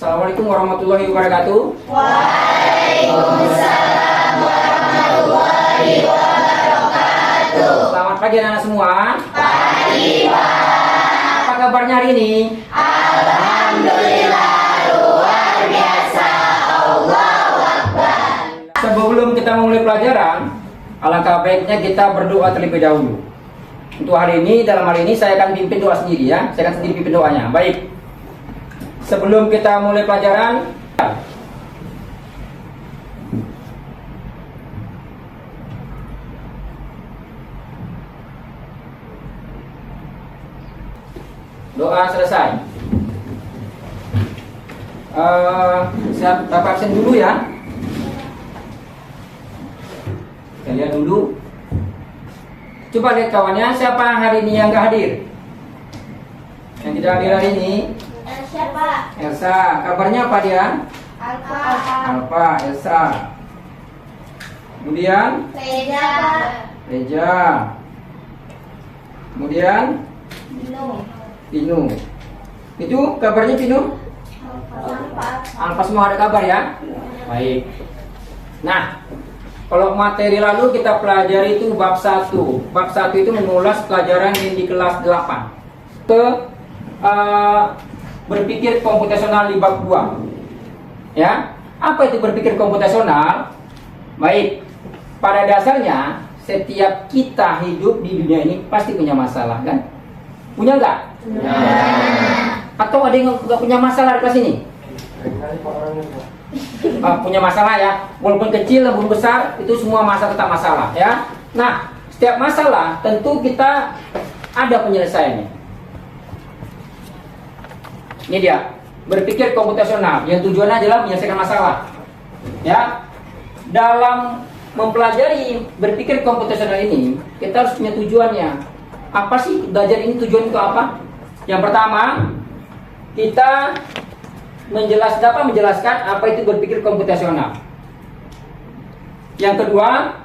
Assalamualaikum warahmatullahi wabarakatuh. Waalaikumsalam warahmatullahi wabarakatuh. Selamat pagi anak-anak semua. Pagi, Pak. Apa kabarnya hari ini? Alhamdulillah luar biasa. Allahu Akbar. Sebelum kita memulai pelajaran, alangkah baiknya kita berdoa terlebih dahulu. Untuk hari ini, dalam hal ini saya akan pimpin doa sendiri ya. Saya akan sendiri pimpin doanya. Baik. Sebelum kita mulai pelajaran, doa selesai. Saya Bapak absen dulu ya. Kita lihat dulu. Coba lihat kawannya, siapa hari ini yang nggak hadir? Yang tidak hadir hari ini? Siapa? Elsa. Kabarnya apa dia? Alfa, Elsa. Kemudian Reza. Reja. Kemudian Pinu. Itu kabarnya Pinu? Alfa semua ada kabar ya? Baik. Nah, kalau materi lalu kita pelajari itu bab 1. Bab 1 itu mengulas pelajaran yang di kelas 8. Berpikir komputasional di bab 2. Ya. Apa itu berpikir komputasional? Baik. Pada dasarnya setiap kita hidup di dunia ini pasti punya masalah kan? Punya nggak? Atau ada yang nggak punya masalah di kelas ini? Punya masalah ya, walaupun kecil maupun besar itu semua masalah tetap masalah ya. Nah, setiap masalah tentu kita ada penyelesaiannya. Ini dia berpikir komputasional yang tujuannya adalah menyelesaikan masalah ya. Dalam mempelajari berpikir komputasional ini kita harus punya tujuannya. Apa sih belajar ini, tujuan itu apa? Yang pertama, kita menjelaskan apa itu berpikir komputasional. Yang kedua,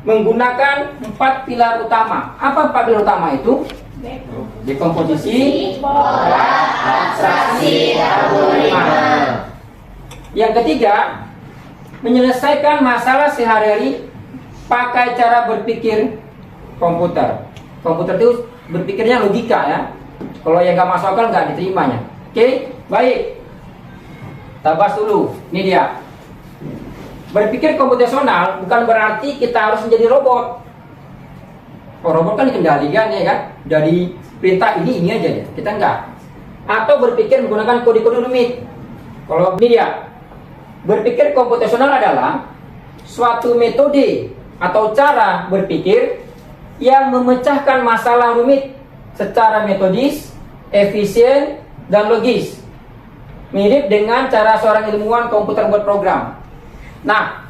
menggunakan 4 pilar utama. Apa 4 pilar utama itu? Dekomposisi, Pola, abstraksi, algoritma. Yang ketiga, menyelesaikan masalah sehari-hari pakai cara berpikir komputer. Komputer itu berpikirnya logika ya. Kalau yang nggak masuk akal nggak diterimanya. Oke, baik. Tabas dulu, ini dia. Berpikir komputasional bukan berarti kita harus menjadi robot. Oh, robot kan dikendalikan ya kan, dari perintah ini aja ya. Kita enggak. Atau berpikir menggunakan kode-kode rumit. Kalau ini dia, berpikir komputasional adalah suatu metode atau cara berpikir yang memecahkan masalah rumit secara metodis, efisien, dan logis. Mirip dengan cara seorang ilmuwan komputer buat program. Nah,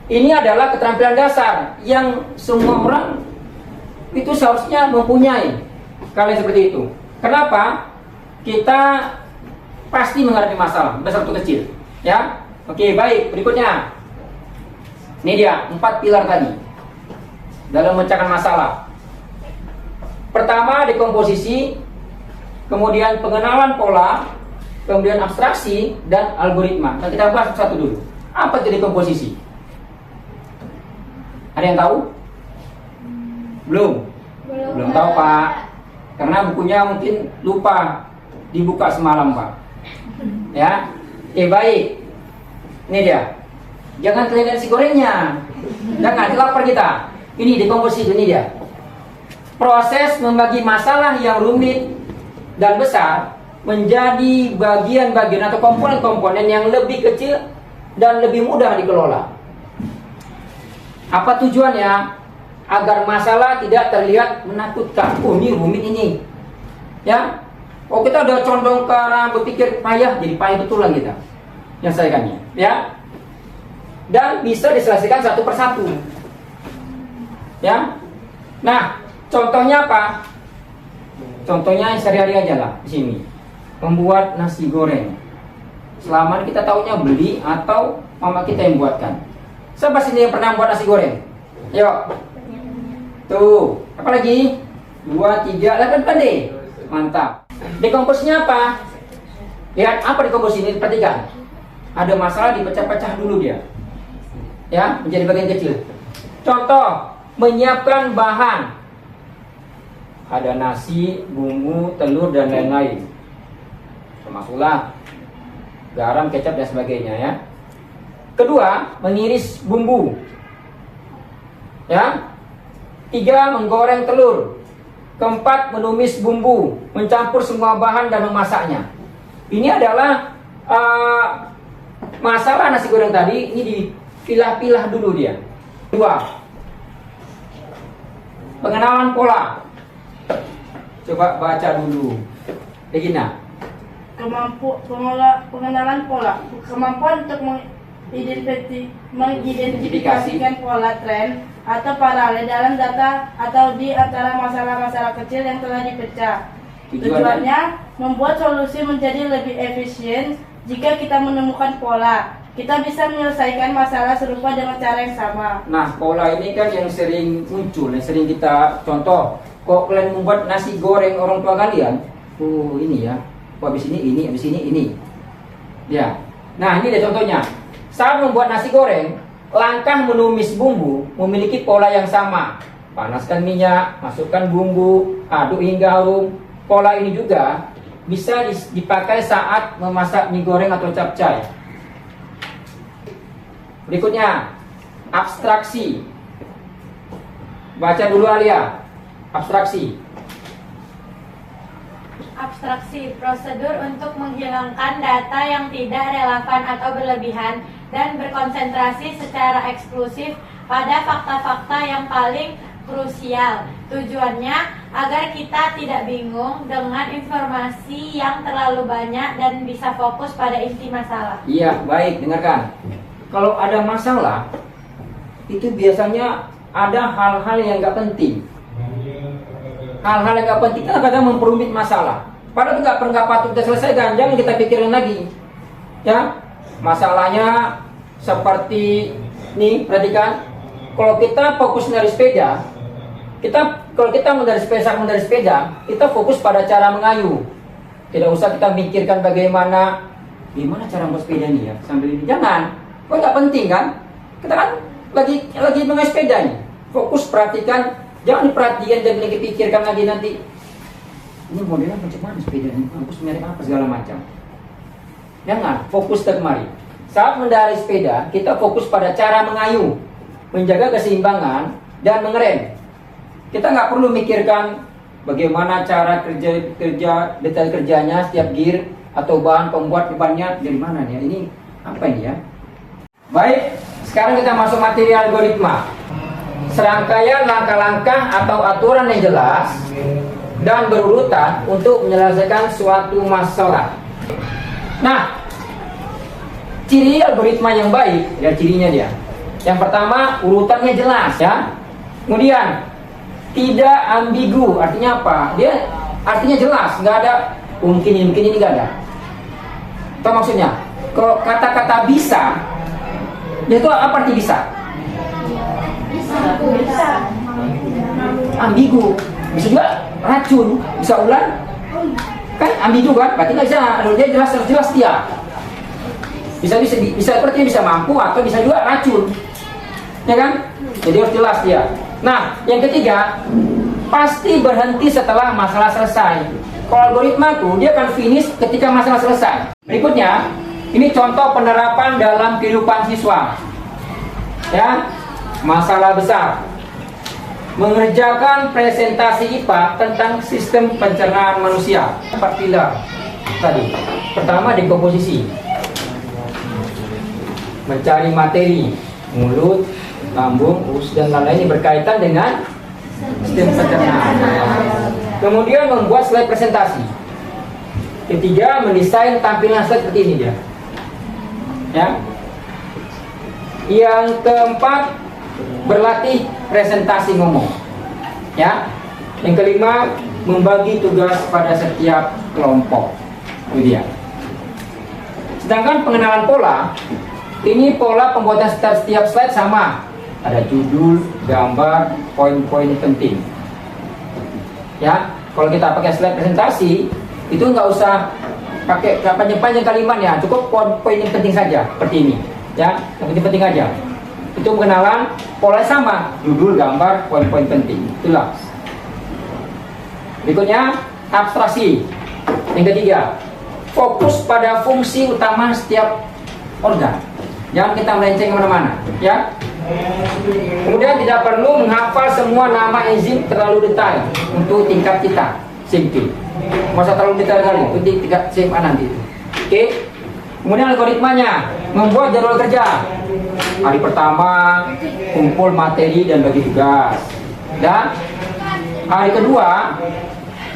ini adalah keterampilan dasar yang semua orang itu seharusnya mempunyai. Kalian seperti itu. Kenapa? Kita pasti menghadapi masalah besar atau kecil. Ya, oke, baik. Berikutnya, ini dia 4 pilar tadi dalam memecahkan masalah. Pertama, dekomposisi, kemudian pengenalan pola, kemudian abstraksi dan algoritma. Nah, kita bahas satu dulu. Apa itu dekomposisi? Ada yang tahu? Belum tahu Pak. Karena bukunya mungkin lupa dibuka semalam Pak. Ya, baik. Ini dia. Jangan kelihatan nasi gorengnya. Jangan lapar kita. Ini dekomposisi, ini dia. Proses membagi masalah yang rumit dan besar menjadi bagian-bagian atau komponen-komponen yang lebih kecil dan lebih mudah dikelola. Apa tujuannya? Agar masalah tidak terlihat menakutkan. Oh, ini rumit ini. Ya. Oh, kita udah condong ke arah berpikir payah, jadi payah betulan kita. Menyelesaikannya, ya. Dan bisa diselesaikan satu persatu. Ya. Nah, contohnya apa? Contohnya sehari-hari aja lah di sini. Membuat nasi goreng. Selama ini kita taunya beli atau mama kita yang buatkan. Siapa sini yang pernah buat nasi goreng? Yuk. Tuh, apa lagi? 2, 3, 8 pandai. Mantap. Dekomposisinya apa? Lihat apa di komposisi ini, perhatikan. Ada masalah, dipecah-pecah dulu dia. Ya, menjadi bagian kecil. Contoh, menyiapkan bahan. Ada nasi, bumbu, telur, dan lain-lain. Termasuklah garam, kecap, dan sebagainya ya. Kedua, mengiris bumbu. Ya. 3, menggoreng telur. Keempat, menumis bumbu, mencampur semua bahan dan memasaknya. Ini adalah masalah nasi goreng tadi. Ini dipilah-pilah dulu dia. 2, pengenalan pola. Coba baca dulu, Regina. Pengenalan pola. Kemampuan untuk mengidentifikasikan pola tren atau paralel dalam data atau di antara masalah-masalah kecil yang telah dipecah. Tujuannya membuat solusi menjadi lebih efisien. Jika kita menemukan pola, kita bisa menyelesaikan masalah serupa dengan cara yang sama. Nah, pola ini kan yang sering muncul, yang sering kita contoh. Kok kalian membuat nasi goreng orang tua kalian? Oh, ini ya. Habis ini, habis ini. Ya. Nah, ini dia contohnya. Saat membuat nasi goreng, langkah menumis bumbu memiliki pola yang sama. Panaskan minyak, masukkan bumbu, aduk hingga harum. Pola ini juga bisa dipakai saat memasak mie goreng atau capcay. Berikutnya, abstraksi. Baca dulu Alia. Abstraksi. Abstraksi, prosedur untuk menghilangkan data yang tidak relevan atau berlebihan dan berkonsentrasi secara eksklusif pada fakta-fakta yang paling krusial. Tujuannya agar kita tidak bingung dengan informasi yang terlalu banyak dan bisa fokus pada inti masalah. Iya, baik, dengarkan. Kalau ada masalah, itu biasanya ada hal-hal yang nggak penting. Hal-hal yang nggak penting kadang-kadang memperumit masalah. Padahal itu nggak patut kita selesaikan, jangan kita pikirin lagi. Ya, masalahnya seperti ini, perhatikan. Kalau kita fokus dari sepeda, kalau kita mengendarai sepeda, kita fokus pada cara mengayuh. Tidak usah kita mikirkan gimana cara membuat sepeda ini ya sambil ini. Jangan, kok nggak penting kan? Kita kan lagi mengayuh sepeda nih. Fokus perhatikan, jangan diperhatikan dan dipikirkan lagi nanti. Ini modelnya macam mana sepeda ini? Fokus merek apa segala macam. Jangan, fokus ke kemari. Saat mengendarai sepeda, kita fokus pada cara mengayuh, menjaga keseimbangan dan mengerem. Kita nggak perlu mikirkan bagaimana cara kerja detail kerjanya, setiap gear atau bahan pembuat bebannya dari mana nih? Ini apa ini ya? Baik, sekarang kita masuk materi algoritma. Serangkaian langkah-langkah atau aturan yang jelas dan berurutan untuk menyelesaikan suatu masalah. Nah, ciri algoritma yang baik, ya cirinya dia. Yang pertama, urutannya jelas ya. Kemudian tidak ambigu, artinya apa? Dia artinya jelas, nggak ada mungkin ini nggak ada. Apa maksudnya? Kalau kata-kata bisa, itu apa arti bisa? Bisa. Ambigu, bisa juga racun, bisa ular, kan ambigu kan? Berarti nggak bisa. Dia jelas dia. Bisa seperti bisa mampu atau bisa juga racun, ya kan? Jadi harus jelas dia. Nah, yang ketiga, pasti berhenti setelah masalah selesai. Kalau algoritma tuh dia akan finish ketika masalah selesai. Berikutnya, ini contoh penerapan dalam kehidupan siswa. Ya, masalah besar. Mengerjakan presentasi IPA tentang sistem pencernaan manusia. 4 pilar tadi. Pertama, dekomposisi. Mencari materi, mulut, lambung, usus dan lain-lain berkaitan dengan sistem pencernaan. Kemudian membuat slide presentasi. Ketiga, mendesain tampilan slide seperti ini dia. Ya. Yang keempat, berlatih presentasi ngomong. Ya. Yang kelima, membagi tugas pada setiap kelompok. Itu dia. Sedangkan pengenalan pola, ini pola pembuatan setiap slide sama. Ada judul, gambar, poin-poin penting. Ya, kalau kita pakai slide presentasi, itu nggak usah pakai panjang-panjang kalimatnya, cukup poin-poin yang penting saja seperti ini ya, yang penting aja. Itu pengenalan, pola sama, judul, gambar, poin-poin penting. Itulah. Berikutnya abstraksi. Yang ketiga, fokus pada fungsi utama setiap organ. Jangan kita melenceng kemana-mana ya. Kemudian tidak perlu menghafal semua nama enzim terlalu detail untuk tingkat kita SMP. Masa terlalu detail kali untuk tingkat SMA nanti. Oke. Kemudian algoritmanya, membuat jadwal kerja. Hari pertama kumpul materi dan bagi tugas. Dan hari kedua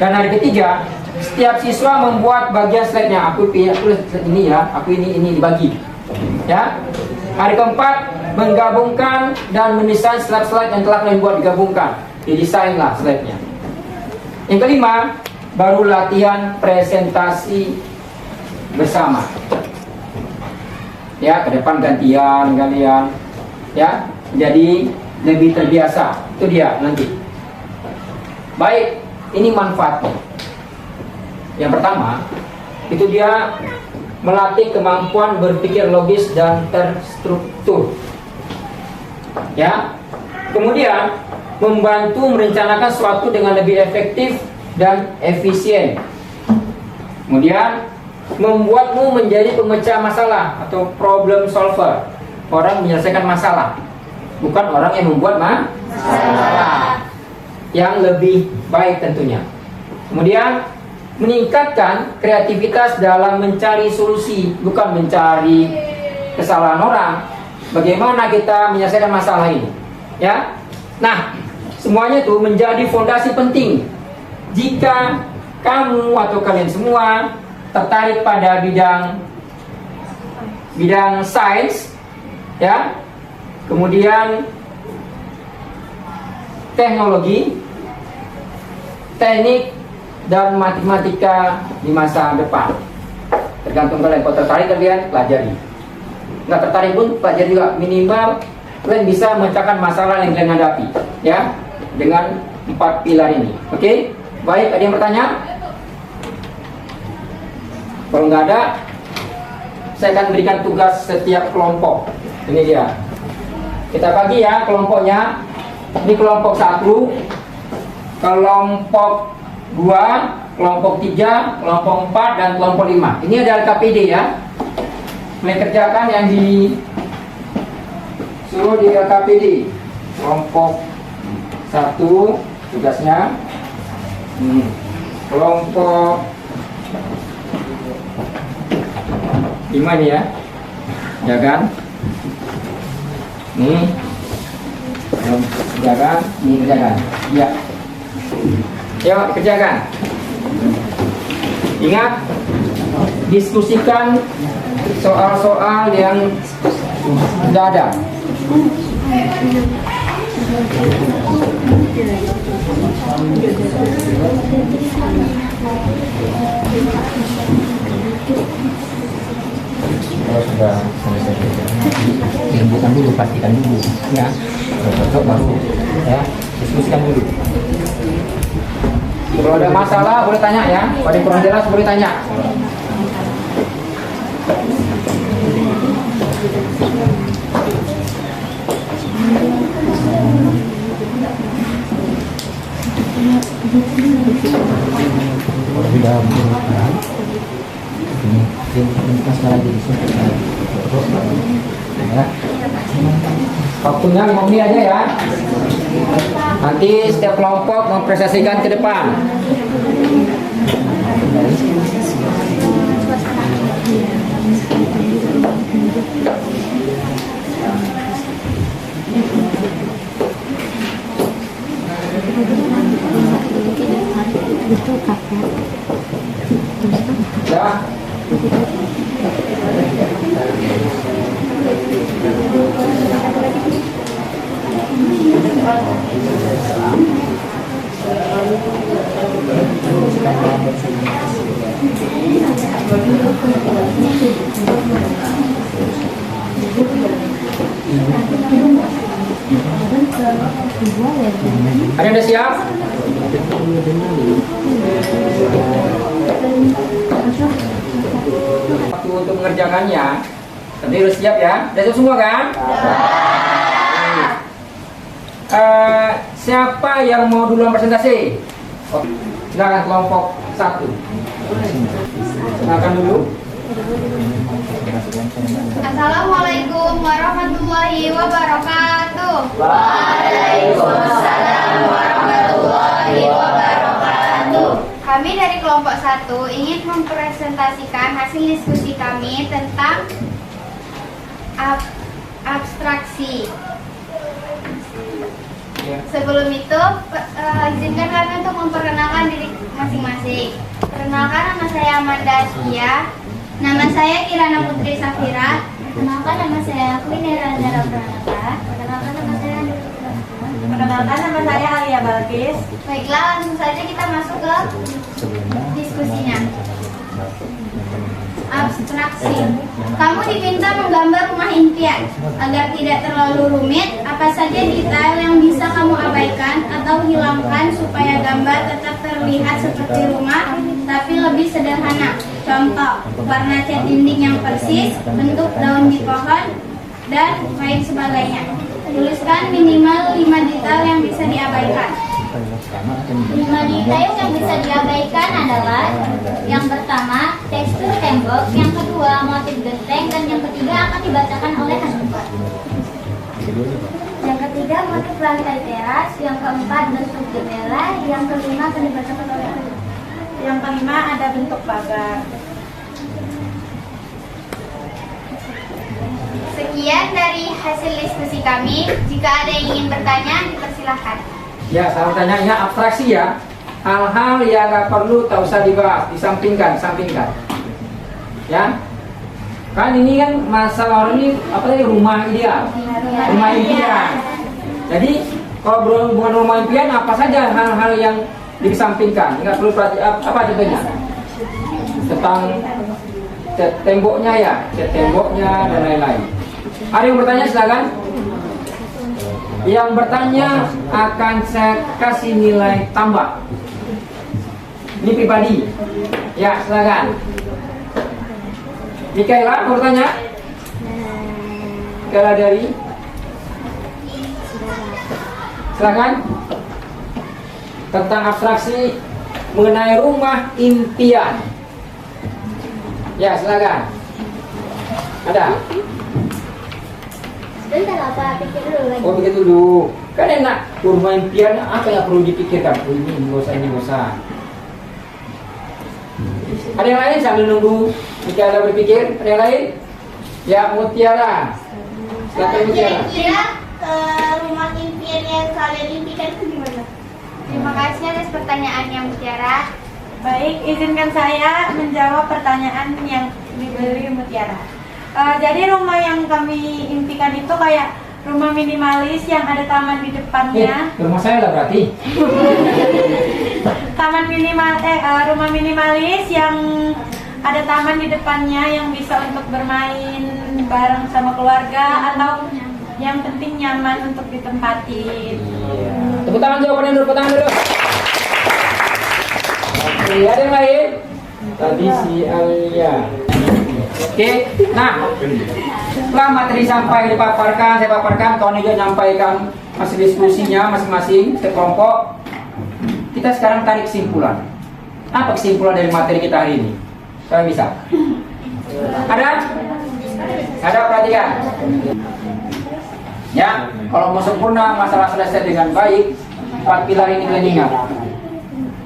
dan hari ketiga setiap siswa membuat bagian slide-nya. Aku ini ya, aku ini dibagi. Ya. Hari keempat menggabungkan dan mendesain slide-slide yang telah kalian buat, digabungkan, didesainlah slide-nya. Yang kelima, baru latihan presentasi bersama. Ya, ke depan gantian kalian, ya, jadi lebih terbiasa. Itu dia nanti. Baik, ini manfaatnya. Yang pertama, itu dia melatih kemampuan berpikir logis dan terstruktur. Ya. Kemudian membantu merencanakan sesuatu dengan lebih efektif dan efisien. Kemudian membuatmu menjadi pemecah masalah atau problem solver. Orang menyelesaikan masalah, bukan orang yang membuat masalah. Yang lebih baik tentunya. Kemudian meningkatkan kreativitas dalam mencari solusi, bukan mencari kesalahan orang. Bagaimana kita menyelesaikan masalah ini, ya? Nah, semuanya itu menjadi fondasi penting. Jika kamu atau kalian semua tertarik pada bidang sains, ya, kemudian teknologi, teknik, dan matematika di masa depan. Tergantung kalian. Kalau tertarik kalian pelajari. Nggak tertarik pun pelajari juga. Minimal kalian bisa memecahkan masalah yang kalian hadapi, ya, dengan 4 pilar ini. Oke? Baik, ada yang bertanya? Kalau nggak ada, saya akan berikan tugas setiap kelompok. Ini dia. Kita bagi ya kelompoknya. Ini kelompok 1, kelompok 2, kelompok 3, kelompok 4, dan kelompok 5. Ini ada LKPD ya. Mengerjakan yang disuruh di LKPD. Kelompok 1 tugasnya. Kelompok 5 ini ya. Ya kan? Nih. Kerjakan, ini kerjakan. Ya. Yuk, kerjakan. Ingat, diskusikan soal-soal yang sudah ada. Kalau sudah selesai, bukan dulu, pastikan dulu, ya. Cocok baru, ya. Diskusikan dulu. Kalau ada masalah boleh tanya ya. Kalau ada yang kurang jelas boleh tanya. Kalau sudah berubah, ini masalah di sini. Ya. Waktunya 5 menit aja ya. Nanti setiap kelompok mempresentasikan ke depan. Ya. Ada yang udah siap? Waktu untuk mengerjakannya, nanti harus siap ya. Sudah siap semua kan? Siapa yang mau duluan presentasi? Oke, silakan kelompok 1. Silakan dulu. Assalamualaikum warahmatullahi wabarakatuh. Waalaikumsalam warahmatullahi wabarakatuh. Kami dari kelompok 1 ingin mempresentasikan hasil diskusi kami tentang abstraksi. Sebelum itu, izinkan kami untuk memperkenalkan diri masing-masing. Perkenalkan, nama saya Amanda Askia. Nama saya Kirana Putri Safira. Perkenalkan, nama saya Queen Erandara Pranata. Perkenalkan, nama saya Perkenalkan, nama saya Alia Balkis. Baiklah, langsung saja kita masuk ke diskusinya. Abstraksi. Kamu diminta menggambar rumah impian. Agar tidak terlalu rumit, apa saja detail yang bisa kamu abaikan atau hilangkan supaya gambar tetap terlihat seperti rumah, tapi lebih sederhana. Contoh, warna cat dinding yang persis, bentuk daun di pohon, dan lain sebagainya. Tuliskan minimal 5 detail yang bisa diabaikan. 5 detail yang bisa diabaikan adalah: yang pertama, tekstur tembok; yang kedua, motif genteng; dan yang ketiga akan dibacakan oleh Hanifah. Yang ketiga, motif lantai teras; yang keempat, bentuk jendela; yang kelima akan dibacakan oleh Hanifah. Yang kelima ada bentuk pagar. Sekian dari hasil diskusi kami. Jika ada yang ingin bertanya, dipersilahkan. Ya, saya bertanya, abstraksi ya. Hal-hal yang nggak perlu tak usah dibahas, disampingkan. Ya, kan ini kan masalah ini apa tadi, rumah ideal, rumah impian. Jadi kalau bukan rumah impian, apa saja hal-hal yang dikesampingkan, nggak perlu apa contohnya tentang cat temboknya ya, cat temboknya dan lain-lain. Ada yang bertanya, silakan. Yang bertanya akan saya kasih nilai tambah. Ini pribadi. Ya, silakan. Mikaela mau bertanya? Mikaela dari? Silakan. Tentang abstraksi mengenai rumah impian. Ya, silakan. Ada? Bentar apa, pikir dulu lagi. Oh, pikir dulu. Kan enak. Rumah impian apa yang perlu dipikirkan? Oh, ini nggak usah. Ada yang lain sambil nunggu Mutiara berpikir? Ada yang lain? Ya, Mutiara. Silakan Mutiara. Kira-kira rumah impian yang kalian impikan itu gimana? Terima kasih atas pertanyaannya, Mutiara. Baik, izinkan saya menjawab pertanyaan yang diberi Mutiara. Jadi rumah yang kami impikan itu kayak rumah minimalis yang ada taman di depannya. Rumah saya lah berarti. Rumah minimalis yang ada taman di depannya yang bisa untuk bermain bareng sama keluarga, atau yang penting nyaman untuk ditempatin. Iya. Tepuk tangan jawabannya dulu, tepuk tangan dulu. Oke, ada yang lain? Tadi si Alia. Oke, nah setelah materi sampai dipaparkan, saya paparkan, Tony juga nyampaikan hasil diskusinya masing-masing sekelompok. Kita sekarang tarik kesimpulan. Apa kesimpulan dari materi kita hari ini? Saya bisa. Ada? Ada, perhatikan. Ya, kalau mau sempurna masalah selesai dengan baik, 4 pilar ini kalian ingat.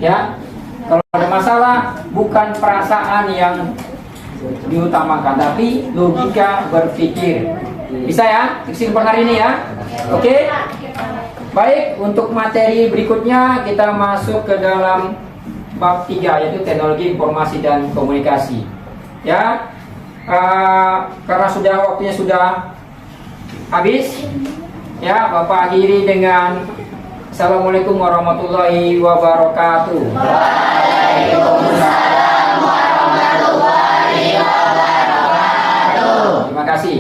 Ya, kalau ada masalah bukan perasaan yang diutamakan, tapi logika berpikir. Bisa ya, kesimpulan hari ini ya. Oke. Baik, untuk materi berikutnya kita masuk ke dalam bab 3, yaitu teknologi informasi dan komunikasi. Ya, karena waktunya sudah habis, ya, Bapak akhiri dengan Assalamualaikum warahmatullahi wabarakatuh. Waalaikumsalam warahmatullahi wabarakatuh. Terima kasih.